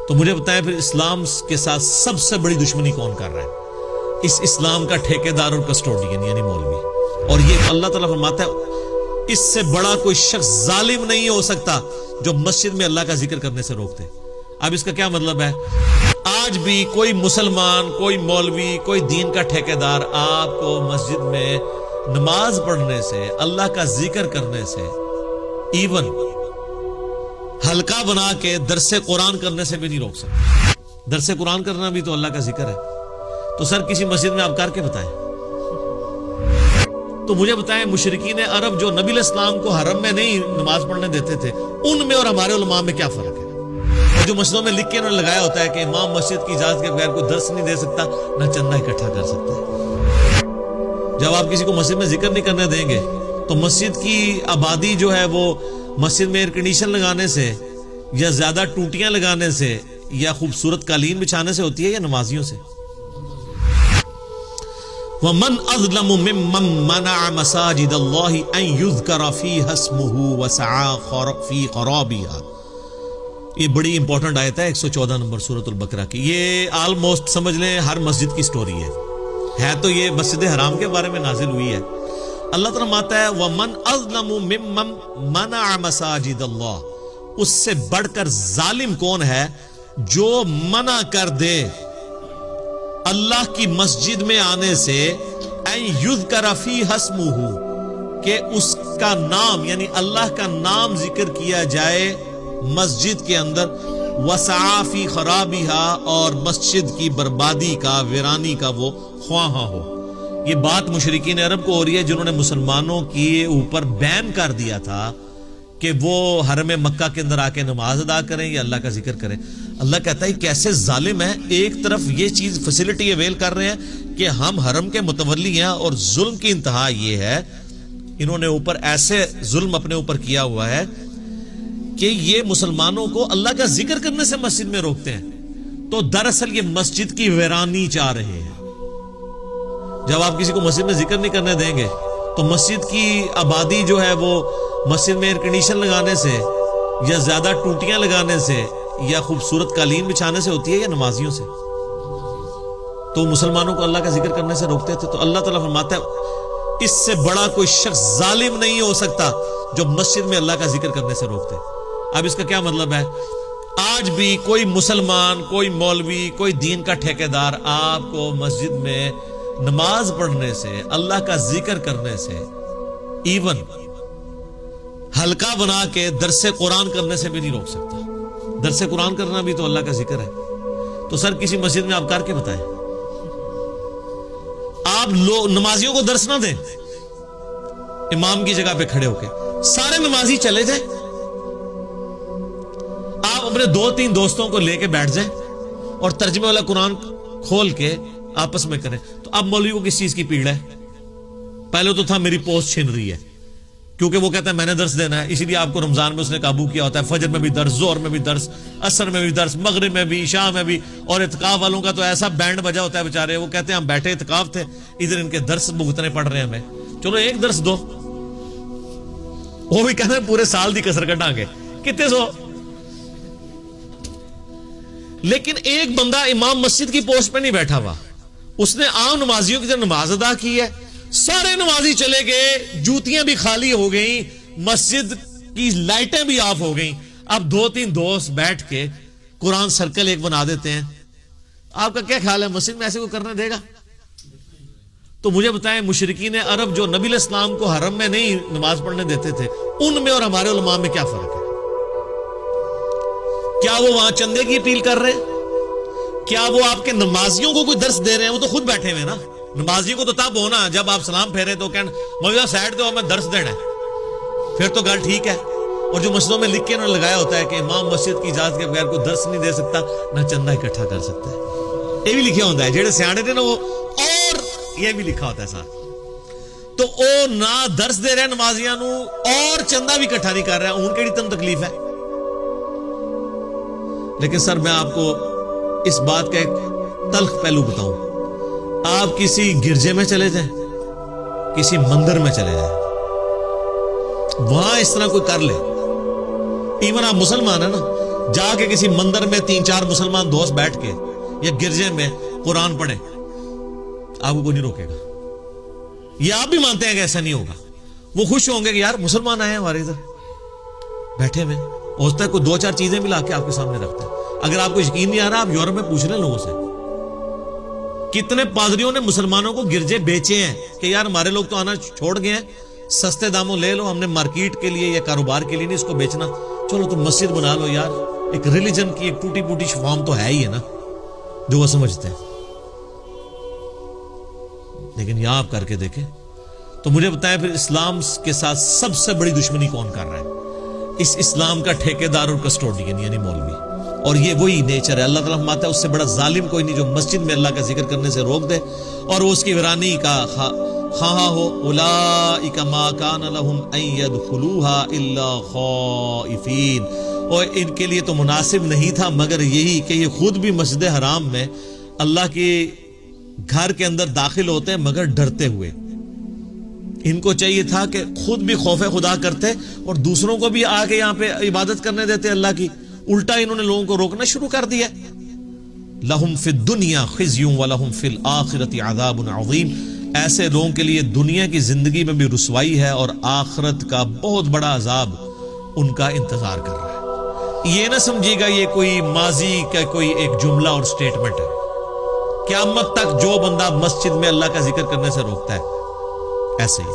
تو مجھے بتائیں پھر اسلام کے ساتھ سب سے بڑی دشمنی کون کر رہا ہے؟ اس اسلام کا ٹھیکیدار اور کسٹوڈین یعنی مولوی. اور یہ اللہ تعالیٰ فرماتا ہے اس سے بڑا کوئی شخص ظالم نہیں ہو سکتا جو مسجد میں اللہ کا ذکر کرنے سے روکتے. اب اس کا کیا مطلب ہے؟ آج بھی کوئی مسلمان، کوئی مولوی، کوئی دین کا ٹھیکیدار آپ کو مسجد میں نماز پڑھنے سے، اللہ کا ذکر کرنے سے، ایون حلقہ بنا کے درس قرآن کرنے سے بھی نہیں روک سکتا. درس قرآن کرنا بھی تو اللہ کا ذکر ہے. تو سر کسی مسجد میں آپ کر کے بتائیں. تو مجھے بتائیں مشرکین عرب جو نبی علیہ السلام کو حرم میں نہیں نماز پڑھنے دیتے تھے، ان میں اور ہمارے علماء میں کیا فرق ہے؟ اور جو مسجدوں میں لکھ کے انہوں نے لگایا ہوتا ہے کہ امام مسجد کی اجازت کے بغیر کوئی درس نہیں دے سکتا، نہ چندہ اکٹھا کر سکتا ہے. جب آپ کسی کو مسجد میں ذکر نہیں کرنے دیں گے تو مسجد کی آبادی جو ہے وہ مسجد میں ایئر کنڈیشن لگانے سے یا زیادہ ٹوٹیاں لگانے سے یا خوبصورت قالین بچھانے سے ہوتی ہے یا نمازیوں سے؟ وَمَنْ أَظْلَمُ مِمَّنْ مَنَعَ مَسَاجِدَ اللَّهِ أَنْ يُذْكَرَ فِيهَا اسْمُهُ وَسَعَى فِي خَرَابِهَا. یہ بڑی امپورٹنٹ آیت ہے 114 نمبر سورۃ البقرہ کی. یہ آلموسٹ سمجھ لیں ہر مسجد کی سٹوری ہے تو یہ مسجد حرام کے بارے میں نازل ہوئی ہے. اللہ تعالیٰ فرماتا ہے وَمَنْ أَظْلَمُ مِمَّنْ مَنَعَ مَسَاجِدَ اللَّهِ. اس سے بڑھ کر ظالم کون ہے جو منع کر دے اللہ کی مسجد میں آنے سے ان یذکر فیہا اسمہ، کہ اس کا نام یعنی اللہ کا نام ذکر کیا جائے مسجد کے اندر، وسعی فی خرابہا، اور مسجد کی بربادی کا، ویرانی کا وہ خواہاں ہو. یہ بات مشرکین عرب کو ہو رہی ہے جنہوں نے مسلمانوں کے اوپر بین کر دیا تھا کہ وہ حرم مکہ کے اندر آ کے نماز ادا کریں یا اللہ کا ذکر کریں. اللہ کہتا ہے کیسے ظالم ہیں، ایک طرف یہ چیز فیسلٹی اویل کر رہے ہیں کہ ہم حرم کے متولی ہیں، اور ظلم کی انتہا یہ ہے انہوں نے اوپر ایسے ظلم اپنے اوپر کیا ہوا ہے کہ یہ مسلمانوں کو اللہ کا ذکر کرنے سے مسجد میں روکتے ہیں. تو دراصل یہ مسجد کی ویرانی چاہ رہے ہیں. جب آپ کسی کو مسجد میں ذکر نہیں کرنے دیں گے تو مسجد کی آبادی جو ہے وہ مسجد میں ایئر کنڈیشن لگانے سے یا زیادہ ٹوٹیاں لگانے سے یا خوبصورت قالین بچھانے سے ہوتی ہے یا نمازیوں سے؟ تو مسلمانوں کو اللہ کا ذکر کرنے سے روکتے تھے. تو اللہ تعالیٰ فرماتا ہے اس سے بڑا کوئی شخص ظالم نہیں ہو سکتا جو مسجد میں اللہ کا ذکر کرنے سے روکتے. اب اس کا کیا مطلب ہے؟ آج بھی کوئی مسلمان، کوئی مولوی، کوئی دین کا ٹھیکیدار آپ کو مسجد میں نماز پڑھنے سے، اللہ کا ذکر کرنے سے، ایون حلقہ بنا کے درس قرآن کرنے سے بھی نہیں روک سکتا. درس قرآن کرنا بھی تو اللہ کا ذکر ہے. تو سر کسی مسجد میں آپ کر کے بتائیں. آپ نمازیوں کو درس نہ دیں امام کی جگہ پہ کھڑے ہو کے، سارے نمازی چلے جائیں، آپ اپنے 2-3 دوستوں کو لے کے بیٹھ جائیں اور ترجمے والا قرآن کھول کے آپس میں کریں. تو اب مولوی کو کس چیز کی پیڑ ہے؟ پہلے تو تھا میری پوسٹ چھن رہی ہے، کیونکہ وہ کہتا ہے میں نے درس دینا ہے، اسی لیے آپ کو رمضان میں اس نے قابو کیا ہوتا ہے. فجر میں بھی درس، ظہر میں بھی درس، عصر میں بھی درس، مغرب میں بھی، عشاء میں بھی. اور اعتکاف والوں کا تو ایسا بینڈ بجا ہوتا ہے بیچارے، وہ کہتے ہیں ہم بیٹھے اعتکاف تھے، ادھر ان کے درس بھگتنے پڑ رہے ہیں ہمیں. چلو ایک درس دو، وہ بھی کہتے ہیں پورے سال دی کسر کٹا گے کتنے سو. لیکن ایک بندہ امام مسجد کی پوسٹ پہ نہیں بیٹھا ہوا، اس نے عام نمازیوں کی طرح نماز ادا کی ہے. سارے نمازی چلے گئے، جوتیاں بھی خالی ہو گئیں، مسجد کی لائٹیں بھی آف ہو گئیں. اب 2-3 دوست بیٹھ کے قرآن سرکل ایک بنا دیتے ہیں. آپ کا کیا خیال ہے مسجد میں ایسے کو کرنے دے گا؟ تو مجھے بتائیں مشرکین عرب جو نبی علیہ السلام کو حرم میں نہیں نماز پڑھنے دیتے تھے، ان میں اور ہمارے علماء میں کیا فرق ہے؟ کیا وہ وہاں چندے کی اپیل کر رہے ہیں؟ کیا وہ آپ کے نمازیوں کو کوئی درس دے رہے ہیں؟ وہ تو خود بیٹھے ہوئے نا. نمازی کو تو تب ہونا جب آپ سلام پھیرے تو کہنا مولوی سائڈ دو، ہمیں درس دینا ہے، پھر تو گل ٹھیک ہے. اور جو مسجدوں میں لکھ کے انہوں نے لگایا ہوتا ہے کہ امام مسجد کی اجازت کے بغیر کوئی درس نہیں دے سکتا، نہ چندہ اکٹھا کر سکتا ہے، یہ بھی لکھا ہوتا ہے. جہاں سیانے تھے نا وہ، اور یہ بھی لکھا ہوتا ہے ساتھ. تو وہ نہ درس دے رہے نمازیاں نو اور چندہ بھی اکٹھا نہیں کر رہا. ان کیڑی تن تکلیف ہے؟ لیکن سر میں آپ کو اس بات کا ایک تلخ پہلو بتاؤں. آپ کسی گرجے میں چلے جائیں، کسی مندر میں چلے جائیں، وہاں اس طرح کوئی کر لے، ایون آپ مسلمان ہیں نا، جا کے کسی مندر میں 3-4 مسلمان دوست بیٹھ کے یا گرجے میں قرآن پڑھیں، آپ کو کوئی نہیں روکے گا. یہ آپ بھی مانتے ہیں کہ ایسا نہیں ہوگا. وہ خوش ہوں گے کہ یار مسلمان آئے ہیں ہمارے ادھر بیٹھے ہوئے. ہوتا ہے کوئی 2-4 چیزیں بھی لا کے آپ کے سامنے رکھتے ہیں. اگر آپ کو یقین نہیں آ رہا، آپ یورپ میں پوچھ رہے ہیں لوگوں سے، کتنے پادریوں نے مسلمانوں کو گرجے بیچے ہیں کہ یار ہمارے لوگ تو آنا چھوڑ گئے ہیں، سستے داموں لے لو، ہم نے مارکیٹ کے لیے یا کاروبار کے لیے نہیں اس کو بیچنا، چلو تم مسجد بنا لو. یار ایک ریلیجن کی ایک ٹوٹی پوٹی فارم تو ہے ہی ہے نا جو وہ سمجھتے ہیں. لیکن یہاں آپ کر کے دیکھیں تو مجھے بتائیں پھر اسلام کے ساتھ سب سے بڑی دشمنی کون کر رہا ہے؟ اس اسلام کا ٹھیکیدار اور کسٹوڈین یعنی مولوی. اور یہ وہی نیچر ہے. اللہ تعالیٰ فرماتا ہے اس سے بڑا ظالم کوئی نہیں جو مسجد میں اللہ کا ذکر کرنے سے روک دے اور وہ اس کی ویرانی کا خواہاں ہو. اولئک ما کان لہم ان یدخلوها الا خائفین. اور ان کے لیے تو مناسب نہیں تھا مگر یہی کہ یہ خود بھی مسجد حرام میں اللہ کے گھر کے اندر داخل ہوتے ہیں مگر ڈرتے ہوئے. ان کو چاہیے تھا کہ خود بھی خوف خدا کرتے اور دوسروں کو بھی آ کے یہاں پہ عبادت کرنے دیتے اللہ کی. الٹا انہوں نے لوگوں کو روکنا شروع کر دیا. لہم فی الدنیا خزی ولہم فی الآخرۃ عذاب عظیم. ایسے لوگوں کے لیے دنیا کی زندگی میں بھی رسوائی ہے اور آخرت کا بہت بڑا عذاب ان کا انتظار کر رہا ہے. یہ نہ سمجھیے گا یہ کوئی ماضی کا کوئی ایک جملہ اور سٹیٹمنٹ ہے. قیامت تک جو بندہ مسجد میں اللہ کا ذکر کرنے سے روکتا ہے ایسے ہی